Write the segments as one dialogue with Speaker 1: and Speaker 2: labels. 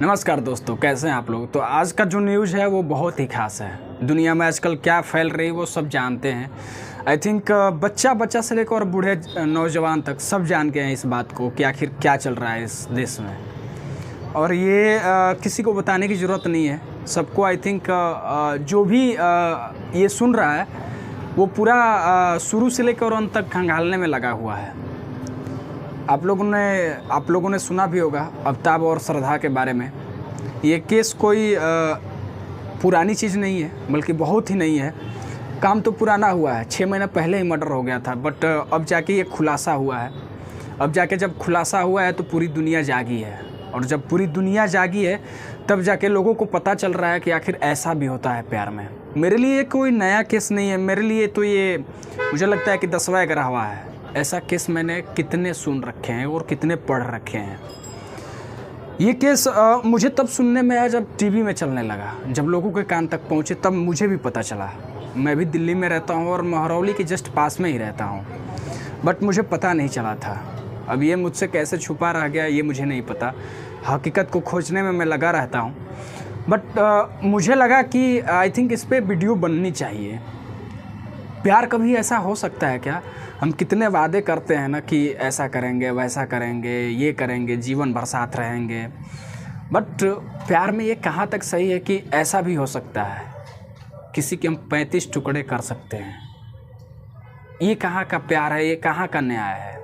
Speaker 1: नमस्कार दोस्तों, कैसे हैं आप लोग। तो आज का जो न्यूज़ है वो बहुत ही खास है। दुनिया में आजकल क्या फैल रही है वो सब जानते हैं। आई थिंक बच्चा से लेकर और बूढ़े नौजवान तक सब जान गए हैं इस बात को कि आखिर क्या चल रहा है इस देश में। और ये किसी को बताने की ज़रूरत नहीं है। सबको आई थिंक जो भी ये सुन रहा है वो पूरा शुरू से लेकर अंत तक खंगालने में लगा हुआ है। आप लोगों ने सुना भी होगा अमिताभ और श्रद्धा के बारे में। ये केस कोई पुरानी चीज़ नहीं है, बल्कि बहुत ही नई है। काम तो पुराना हुआ है, 6 महीने पहले ही मर्डर हो गया था, बट अब जाके ये खुलासा हुआ है। अब जाके जब खुलासा हुआ है तो पूरी दुनिया जागी है, और जब पूरी दुनिया जागी है तब जाके लोगों को पता चल रहा है कि आखिर ऐसा भी होता है प्यार में। मेरे लिए कोई नया केस नहीं है, मेरे लिए तो ये मुझे लगता है कि 10वां 11वां है। ऐसा केस मैंने कितने सुन रखे हैं और कितने पढ़ रखे हैं। ये केस मुझे तब सुनने में आया जब टीवी में चलने लगा, जब लोगों के कान तक पहुँचे तब मुझे भी पता चला। मैं भी दिल्ली में रहता हूँ और महरौली के जस्ट पास में ही रहता हूँ, बट मुझे पता नहीं चला था। अब ये मुझसे कैसे छुपा रह गया ये मुझे नहीं पता। हकीकत को खोजने में मैं लगा रहता हूँ, बट मुझे लगा कि आई थिंक इस पर वीडियो बननी चाहिए। प्यार कभी ऐसा हो सकता है क्या? हम कितने वादे करते हैं ना कि ऐसा करेंगे, वैसा करेंगे, ये करेंगे, जीवन भर साथ रहेंगे, बट प्यार में ये कहाँ तक सही है कि ऐसा भी हो सकता है किसी के हम 35 टुकड़े कर सकते हैं। ये कहाँ का प्यार है, ये कहाँ का न्याय है?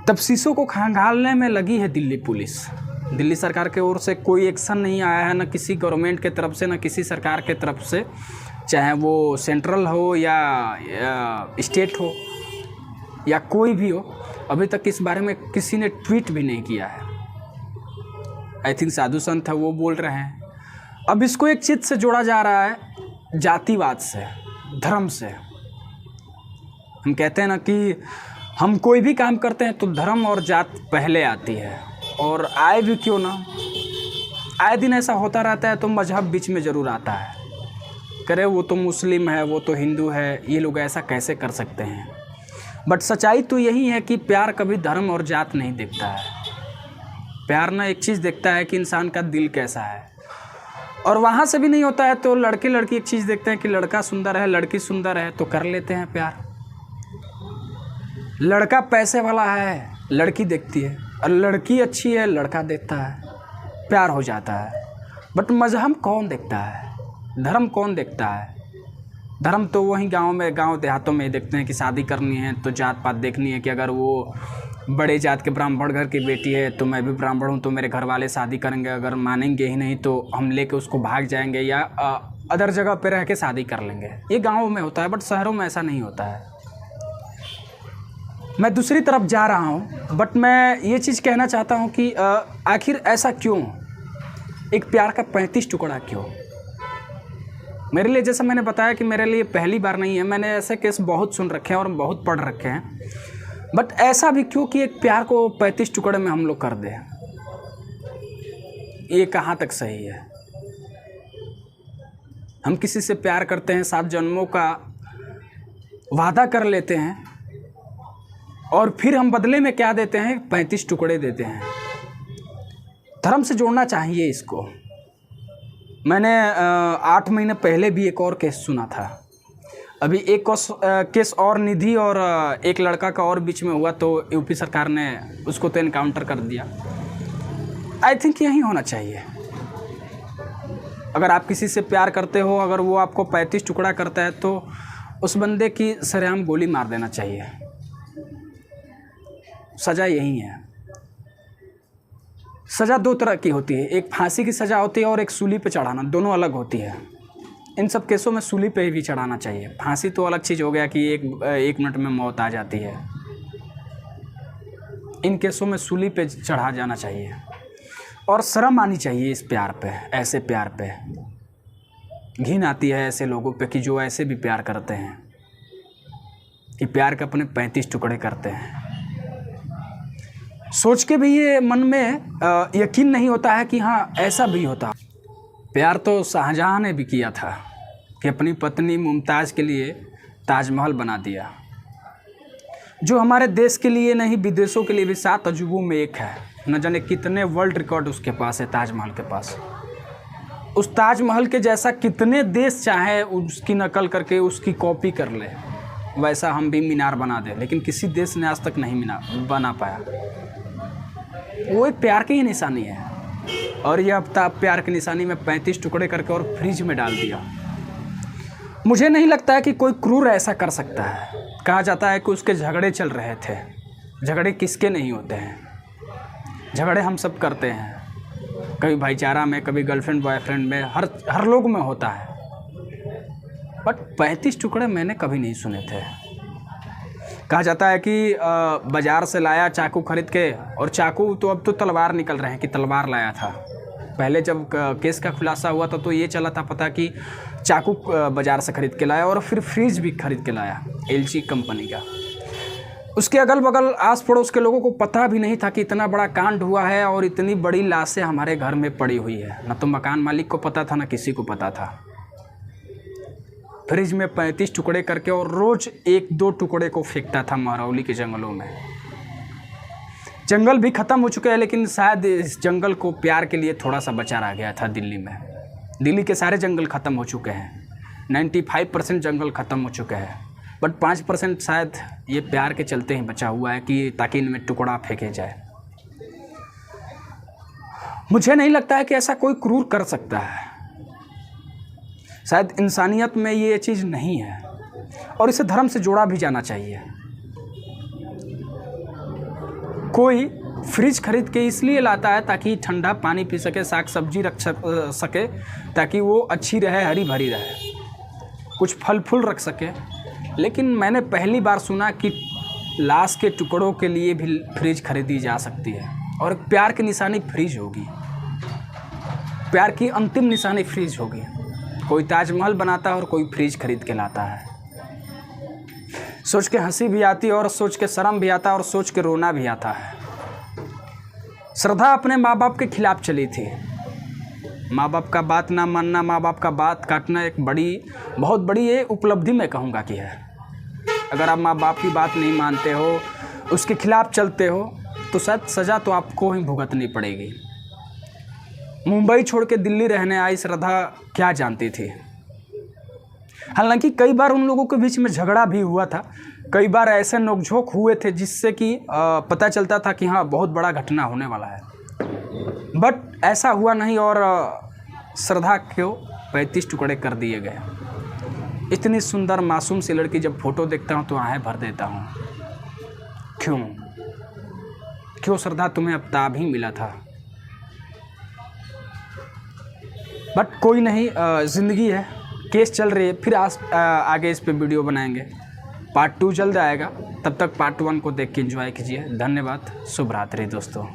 Speaker 1: तफ्तीशों को खंगालने में लगी है दिल्ली पुलिस। दिल्ली सरकार की ओर से कोई एक्शन नहीं आया है, ना किसी गवर्नमेंट के तरफ से, ना किसी सरकार के तरफ से, चाहे वो सेंट्रल हो या स्टेट हो या कोई भी हो। अभी तक इस बारे में किसी ने ट्वीट भी नहीं किया है। आई थिंक साधु संत है वो बोल रहे हैं। अब इसको एक चीज़ से जोड़ा जा रहा है, जातिवाद से, धर्म से। हम कहते हैं ना कि हम कोई भी काम करते हैं तो धर्म और जात पहले आती है, और आए भी क्यों ना, आए दिन ऐसा होता रहता है तो मजहब बीच में ज़रूर आता है। करे वो तो मुस्लिम है, वो तो हिंदू है, ये लोग ऐसा कैसे कर सकते हैं? बट सच्चाई तो यही है कि प्यार कभी धर्म और जात नहीं देखता है। प्यार ना एक चीज़ देखता है कि इंसान का दिल कैसा है, और वहाँ से भी नहीं होता है तो लड़के लड़की एक चीज़ देखते हैं कि लड़का सुंदर है, लड़की सुंदर है, तो कर लेते हैं प्यार। लड़का पैसे वाला है, लड़की देखती है, और लड़की अच्छी है, लड़का देखता है, प्यार हो जाता है। बट मजहब कौन देखता है? धर्म कौन देखता है? धर्म तो वहीं गांव देहातों में ही देखते हैं कि शादी करनी है तो जात पात देखनी है, कि अगर वो बड़े जात के ब्राह्मण घर की बेटी है तो मैं भी ब्राह्मण हूँ तो मेरे घर वाले शादी करेंगे, अगर मानेंगे ही नहीं तो हम लेके उसको भाग जाएंगे या अदर जगह पे रह के शादी कर लेंगे। ये गाँव में होता है, बट शहरों में ऐसा नहीं होता है। मैं दूसरी तरफ जा रहा हूँ, बट मैं ये चीज़ कहना चाहता हूँ कि आखिर ऐसा क्यों? एक प्यार का 35 टुकड़ा क्यों? मेरे लिए, जैसा मैंने बताया कि मेरे लिए पहली बार नहीं है, मैंने ऐसे केस बहुत सुन रखे हैं और बहुत पढ़ रखे हैं, बट ऐसा भी क्यों कि एक प्यार को 35 टुकड़े में हम लोग कर दें? ये कहाँ तक सही है? हम किसी से प्यार करते हैं, 7 जन्मों का वादा कर लेते हैं, और फिर हम बदले में क्या देते हैं? 35 टुकड़े देते हैं। धर्म से जोड़ना चाहिए इसको। मैंने 8 महीने पहले भी एक और केस सुना था। अभी एक केस और निधि और एक लड़का का और बीच में हुआ, तो यूपी सरकार ने उसको तो एनकाउंटर कर दिया। आई थिंक यही होना चाहिए। अगर आप किसी से प्यार करते हो, अगर वो आपको 35 टुकड़ा करता है तो उस बंदे की सरेआम गोली मार देना चाहिए। सज़ा यही है। सज़ा 2 तरह की होती है, एक फांसी की सज़ा होती है और एक सूली पे चढ़ाना, दोनों अलग होती है। इन सब केसों में सूली पे भी चढ़ाना चाहिए। फांसी तो अलग चीज़ हो गया कि एक मिनट में मौत आ जाती है। इन केसों में सूली पे चढ़ा जाना चाहिए, और शर्म आनी चाहिए इस प्यार पे, ऐसे प्यार पे। घिन आती है ऐसे लोगों पे कि जो ऐसे भी प्यार करते हैं, कि प्यार के अपने 35 टुकड़े करते हैं। सोच के भी ये मन में यकीन नहीं होता है कि हाँ ऐसा भी होता। प्यार तो शाहजहाँ ने भी किया था कि अपनी पत्नी मुमताज़ के लिए ताजमहल बना दिया, जो हमारे देश के लिए नहीं विदेशों के लिए भी 7 अजूबों में एक है। न जाने कितने वर्ल्ड रिकॉर्ड उसके पास है ताजमहल के पास। उस ताजमहल के जैसा कितने देश चाहे उसकी नकल करके उसकी कॉपी कर ले, वैसा हम भी मीनार बना दें, लेकिन किसी देश ने आज तक नहीं मीनार बना पाया। वो एक प्यार की ही निशानी है, और यह अब प्यार की निशानी में 35 टुकड़े करके और फ्रिज में डाल दिया। मुझे नहीं लगता है कि कोई क्रूर ऐसा कर सकता है। कहा जाता है कि उसके झगड़े चल रहे थे। झगड़े किसके नहीं होते हैं, झगड़े हम सब करते हैं, कभी भाईचारा में, कभी गर्लफ्रेंड बॉयफ्रेंड में, हर लोग में होता है। बट 35 टुकड़े मैंने कभी नहीं सुने थे। कहा जाता है कि बाज़ार से लाया चाकू खरीद के, और चाकू तो अब तो तलवार निकल रहे हैं कि तलवार लाया था। पहले जब केस का खुलासा हुआ था तो ये चला था पता कि चाकू बाज़ार से ख़रीद के लाया, और फिर फ्रिज भी खरीद के लाया LG कंपनी का। उसके अगल बगल आस पड़ोस के लोगों को पता भी नहीं था कि इतना बड़ा कांड हुआ है और इतनी बड़ी लाशें हमारे घर में पड़ी हुई है। न तो मकान मालिक को पता था, न किसी को पता था। फ्रिज में 35 टुकड़े करके और रोज़ 1-2 टुकड़े को फेंकता था महरौली के जंगलों में। जंगल भी ख़त्म हो चुके हैं, लेकिन शायद इस जंगल को प्यार के लिए थोड़ा सा बचा रह गया था दिल्ली में। दिल्ली के सारे जंगल ख़त्म हो चुके हैं, 95% जंगल ख़त्म हो चुके हैं, बट 5% शायद ये प्यार के चलते ही बचा हुआ है कि ताकि इनमें टुकड़ा फेंके जाए। मुझे नहीं लगता है कि ऐसा कोई क्रूर कर सकता है। शायद इंसानियत में ये चीज़ नहीं है, और इसे धर्म से जोड़ा भी जाना चाहिए। कोई फ्रिज खरीद के इसलिए लाता है ताकि ठंडा पानी पी सके, साग सब्जी रख सके, ताकि वो अच्छी रहे, हरी भरी रहे, कुछ फल फूल रख सके। लेकिन मैंने पहली बार सुना कि लाश के टुकड़ों के लिए भी फ्रिज खरीदी जा सकती है, और प्यार की निशानी फ्रिज होगी, प्यार की अंतिम निशानी फ्रिज होगी। कोई ताजमहल बनाता है और कोई फ्रिज खरीद के लाता है। सोच के हंसी भी आती है, और सोच के शर्म भी आता है, और सोच के रोना भी आता है। श्रद्धा अपने माँ बाप के खिलाफ चली थी। माँ बाप का बात ना मानना, माँ बाप का बात काटना एक बहुत बड़ी ये उपलब्धि मैं कहूँगा कि है। अगर आप माँ बाप की बात नहीं मानते हो, उसके खिलाफ चलते हो, तो शायद सज़ा तो आपको ही भुगतनी पड़ेगी। मुंबई छोड़ के दिल्ली रहने आई श्रद्धा क्या जानती थी। हालांकि कई बार उन लोगों के बीच में झगड़ा भी हुआ था, कई बार ऐसे नोकझोंक हुए थे जिससे कि पता चलता था कि हाँ बहुत बड़ा घटना होने वाला है, बट ऐसा हुआ नहीं, और श्रद्धा को 35 टुकड़े कर दिए गए। इतनी सुंदर मासूम सी लड़की जब फ़ोटो देखता हूँ तो आँखें भर देता हूँ। क्यों श्रद्धा, तुम्हें अवतार ही मिला था। बट कोई नहीं, ज़िंदगी है, केस चल रही है। फिर आगे इस पे वीडियो बनाएंगे। पार्ट 2 जल्द आएगा, तब तक पार्ट 1 को देख के एंजॉय कीजिए। धन्यवाद, शुभ रात्रि दोस्तों।